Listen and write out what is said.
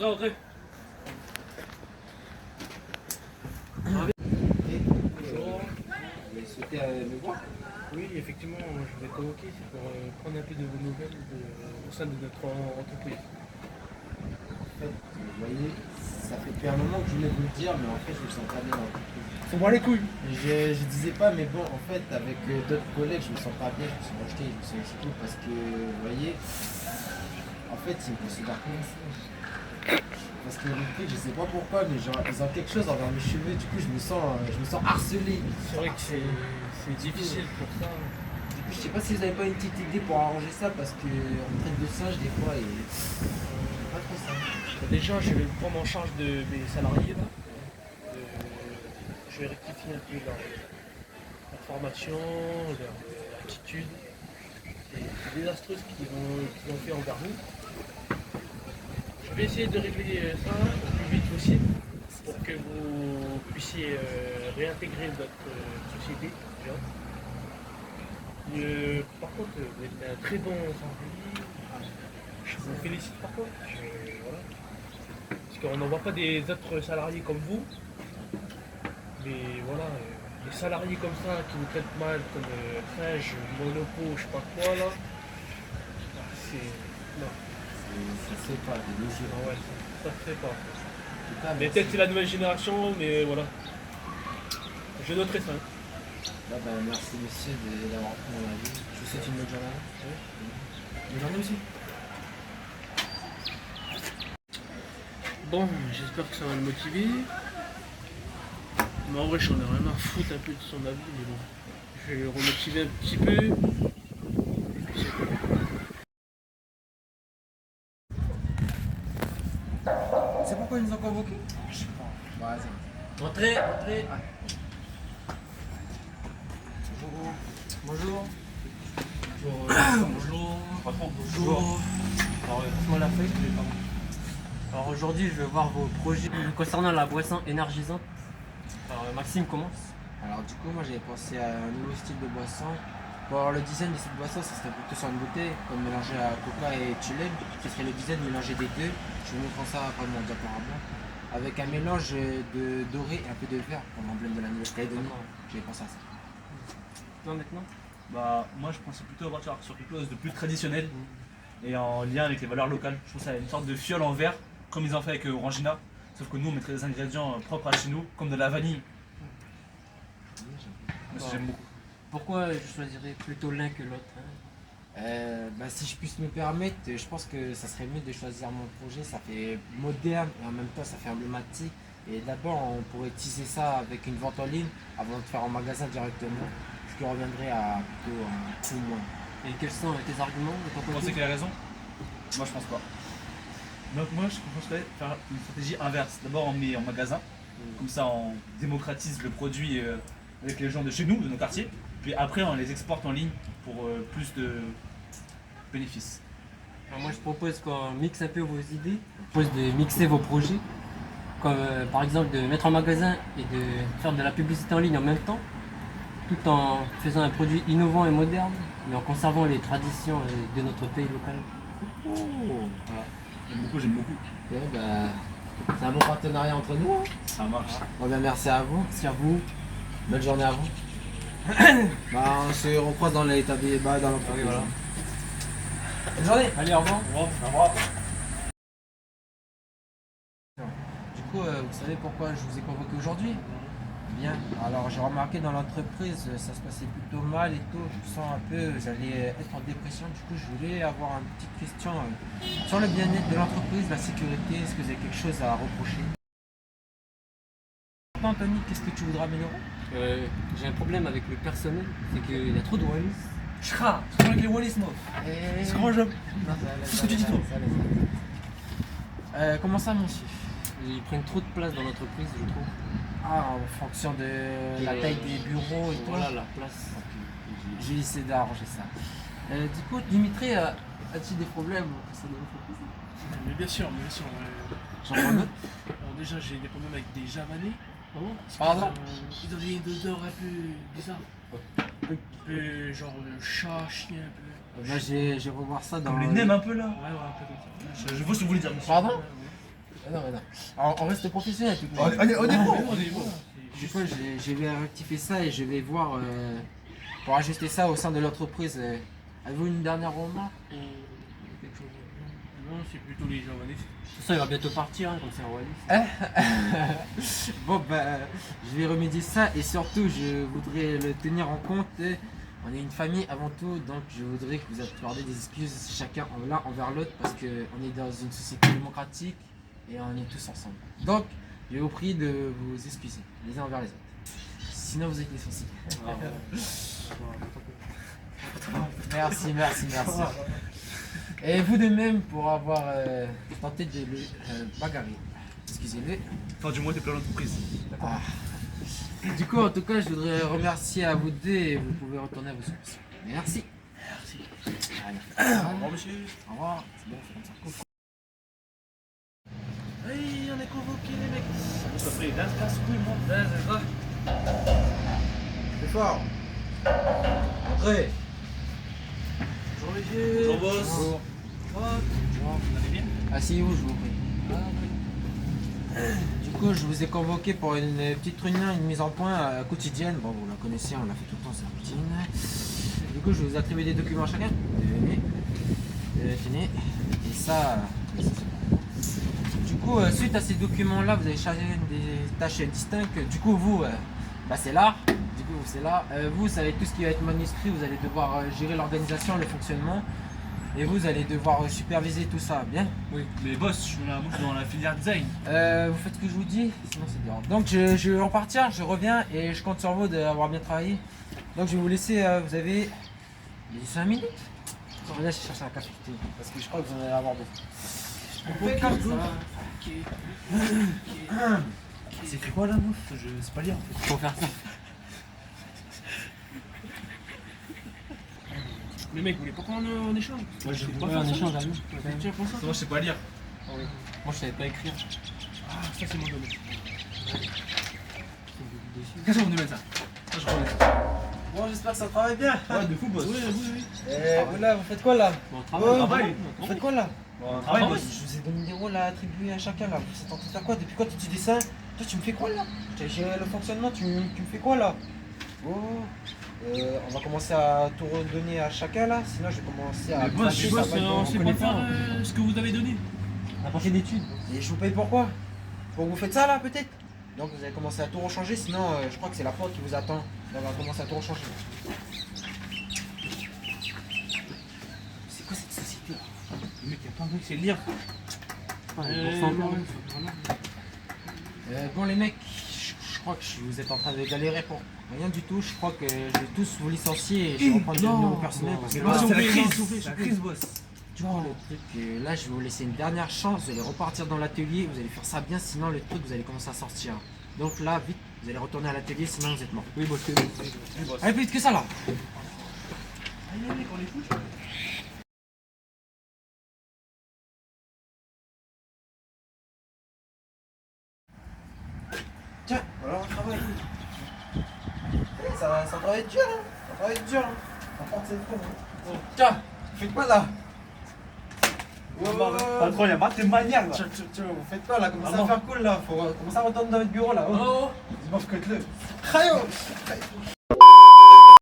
Entrez. Bonjour. Vous souhaitez me voir? Oui, effectivement, je vous ai convoqué, c'est pour prendre un peu de vos nouvelles au sein de notre entreprise. En fait, vous voyez, ça fait depuis un moment que je voulais vous le dire, mais en fait, je me sens pas bien dans l'entreprise. Faut voir les couilles. Je disais pas, mais bon, en fait, avec d'autres collègues, je me sens pas bien, je me sens rejeté, je me sens exclu parce que, vous voyez, en fait, ils me considèrent comme ça. Parce que je sais pas pourquoi, mais genre, ils ont quelque chose envers mes cheveux, du coup, je me sens harcelé. C'est vrai que c'est difficile pour ça. Du coup, je sais pas si vous avez pas une petite idée pour arranger ça, parce qu'on me traite de singe des fois et pas trop ça. Déjà, je vais prendre en charge de mes salariés là. Je vais rectifier un peu leur formation, leur attitude. C'est désastreux ce qu'ils ont fait envers vous. Je vais essayer de régler ça le plus vite possible pour que vous puissiez réintégrer votre société. Déjà. Par contre, vous êtes un très bon salarié. Je vous félicite par contre. Voilà. Parce qu'on n'en voit pas des autres salariés comme vous. Mais voilà, des salariés comme ça qui vous traitent mal comme singe, monopo, je sais pas quoi là. C'est. Non. Ça se fait pas, des mesures. Ah ouais, ça se fait pas. En tout cas, Mais merci. peut-être c'est la nouvelle génération, mais voilà. Je noterai ça. Bah, merci monsieur d'avoir pris mon avis. Je vous souhaite une bonne journée. Bonne journée monsieur. Bon, j'espère que ça va le motiver. Mais en vrai, j'en ai rien à foutre un peu de son avis, mais bon. Je vais le remotiver un petit peu. Et puis c'est tout. C'est pourquoi ils nous ont convoqués? Je sais pas. Bah, vas-y. Entrez. Bonjour. Bonjour. Patron, bonjour. Alors, passe-moi la feuille, je vais pas. Alors aujourd'hui, je vais voir vos projets concernant la boisson énergisante. Alors Maxime commence. Alors du coup, moi j'avais pensé à un nouveau style de boisson. Pour avoir le design de cette boisson, ça serait plutôt sur une bouteille, comme mélanger à coca et tulip. Ce serait le design mélangé des deux. Je vous montre ça après mon diaporama. Avec un mélange de doré et un peu de vert pour l'emblème de la Nouvelle-Calédonie. J'avais pensé à ça. Toi maintenant? Bah, moi je pensais plutôt partir sur quelque chose de plus traditionnel et en lien avec les valeurs locales. Je trouve ça une sorte de fiole en verre, comme ils ont fait avec Orangina, sauf que nous on mettrait des ingrédients propres à chez nous, comme de la vanille. Moi ça, j'aime beaucoup. Pourquoi je choisirais plutôt l'un que l'autre, hein? Si je puisse me permettre, je pense que ça serait mieux de choisir mon projet. Ça fait moderne et en même temps ça fait emblématique. Et d'abord, on pourrait teaser ça avec une vente en ligne avant de faire en magasin directement, ce qui reviendrait à plutôt un coût moins. Et quels sont tes arguments de ton Vous pensez côté? qu'il a raison? Moi je pense pas. Donc moi je penserais faire une stratégie inverse. D'abord on met en magasin, comme ça on démocratise le produit avec les gens de chez nous, de nos quartiers. Puis après on les exporte en ligne pour plus de bénéfices. Alors moi je propose qu'on mixe un peu vos idées. Je propose de mixer vos projets. Comme par exemple de mettre en magasin et de faire de la publicité en ligne en même temps, tout en faisant un produit innovant et moderne, mais en conservant les traditions de notre pays local. Voilà. J'aime beaucoup. Ok, c'est un bon partenariat entre nous. Hein. Ça marche. Bon, merci à vous. Merci à vous. Bonne journée à vous. On se recroise dans l'établi, dans l'entreprise. Oui, voilà. Bonne journée. Allez, au revoir. Au revoir. Du coup, vous savez pourquoi je vous ai convoqué aujourd'hui? Bien. Alors, j'ai remarqué dans l'entreprise, ça se passait plutôt mal et tout. Je me sens un peu, j'allais être en dépression. Du coup, je voulais avoir une petite question sur le bien-être de l'entreprise, la sécurité. Est-ce que vous avez quelque chose à reprocher? Anthony, qu'est-ce que tu voudrais améliorer? J'ai un problème avec le personnel, c'est qu'il y a trop de Wallis. Chra, c'est avec les Wallis, moi. C'est comment je. Qu'est-ce que tu dis, toi? Comment ça, monsieur? Ils prennent trop de place dans l'entreprise, je trouve. Ah, en fonction de la taille des bureaux et tout. Voilà la place. Je vais essayer d'arranger ça. Du coup, Dimitri, as-tu des problèmes au sein de l'entreprise? Mais bien sûr. J'en prends note. Alors déjà, j'ai des problèmes avec des javanais. Pardon? Ils ont des odeurs un peu bizarres. Un peu genre chat, chien un peu. Je vais revoir ça dans Comme les nems un peu là. Ouais, un peu comme ça. Je vois ce que vous voulez dire, monsieur. Pardon? Non, non. Alors, on reste professionnel, du coup. On est bon. On est bon. Du coup, je vais rectifier ça et je vais voir pour ajuster ça au sein de l'entreprise. Avez-vous une dernière remarque ou quelque chose? Non, c'est plutôt les journalistes. De toute façon, il va bientôt partir, hein, comme c'est un royaliste. Bon, bah, je vais remédier ça et surtout, je voudrais le tenir en compte. On est une famille avant tout, donc je voudrais que vous accordez des excuses chacun l'un envers l'autre parce qu'on est dans une société démocratique et on est tous ensemble. Donc, je vous prie de vous excuser les uns envers les autres. Sinon, vous êtes licenciés. Merci, merci, merci. Et vous de même pour avoir tenté de le bagarrer. Excusez-le. Enfin, du moins, t'es plein d'entreprise. Ah. Du coup, en tout cas, je voudrais remercier à vous deux et vous pouvez retourner à vos fonctions. Merci. Merci. Allez. Au revoir, monsieur. Au revoir. C'est bon, c'est comme ça. Hey, on est convoqué les mecs. Ça ferait d'un casse-couille, moi. Ouais, c'est ça. C'est fort. Entrez. Bonjour les vieux. Bonjour, boss. Bonjour. Vous allez bien? Asseyez-vous, je vous prie. Du coup, je vous ai convoqué pour une petite réunion, une mise en point quotidienne. Bon, vous la connaissez, on l'a fait tout le temps, c'est la routine. Du coup, je vous attribue des documents à chacun. Tenez. Tenez. Et ça. Du coup, suite à ces documents-là, vous avez chacun des tâches distinctes. Du coup, vous, bah, c'est l'art. Du coup, c'est là. Vous savez tout ce qui va être manuscrit. Vous allez devoir gérer l'organisation, le fonctionnement. Et vous allez devoir superviser tout ça, bien? Oui. Mais boss, je suis dans la filière design. Vous faites ce que je vous dis, sinon c'est dur. Donc je vais repartir, je reviens et je compte sur vous d'avoir bien travaillé. Donc je vais vous laisser, vous avez 5 minutes. On va aller chercher un café, parce que je crois que vous en allez avoir besoin. C'est écrit quoi là, mouf? Je sais pas lire en fait. Faut faire ça. Les mecs, vous voulez pas qu'on échange? Moi, je Ouais, on échange à nous. Tiens, prends ça. Moi, je sais pas lire. Moi, je savais pas écrire. Ah, ça c'est mon domaine. Qu'est-ce que vous nous mettez ça? Ça, je remets ça. Bon, j'espère que ça travaille bien. Ouais, de fou, boss. Oui. Là, vous faites quoi là? Bon, Oh, travail. travail. Vous faites quoi là? Bon, travail, Ah, boss. Je vous ai donné des rôles à attribuer à chacun là. Vous êtes en train de faire quoi? Depuis quand tu dessins? Toi, tu me fais quoi là? Tu as géré le fonctionnement, tu me fais quoi là? Oh. On va commencer à tout redonner à chacun là, sinon je vais commencer à. Mais boss, cracher, Boss, ça va être on dans- sait pas faire ce que vous avez donné. On n'a pas fait d'études. Et je vous paye pourquoi? Pour que vous faites ça là peut-être? Donc vous allez commencer à tout rechanger, sinon je crois que c'est la porte qui vous attend. Donc on va commencer à tout rechanger. C'est quoi cette société là? Le mec, il a pas envie de sait lire. Bon les mecs, je crois que vous êtes en train de galérer pour rien du tout. Je crois que je vais tous vous licencier et je vais reprendre du numéro personnel parce que Boss, là, c'est la s'il vous crise. plaît, C'est la crise, boss. tu vois le truc, là je vais vous laisser une dernière chance, vous allez repartir dans l'atelier, vous allez faire ça bien, sinon le truc vous allez commencer à sortir. Donc là vite, vous allez retourner à l'atelier, sinon vous êtes mort. Oui, boss. Oui, boss. Allez plus vite que ça là. Allez, mec, on les fout. Tiens, alors on travaille. Ça va être dur, hein. Ça va être dur. Hein. La porte c'est fou. Hein. Tiens, faites quoi là? Patron, il y a pas de manière là. Tiens, vous faites quoi là? Commencez Ah, à faire cool là. Faut commencer à retourner dans votre bureau là. Oh. Dis-moi, faites-le. Rayo!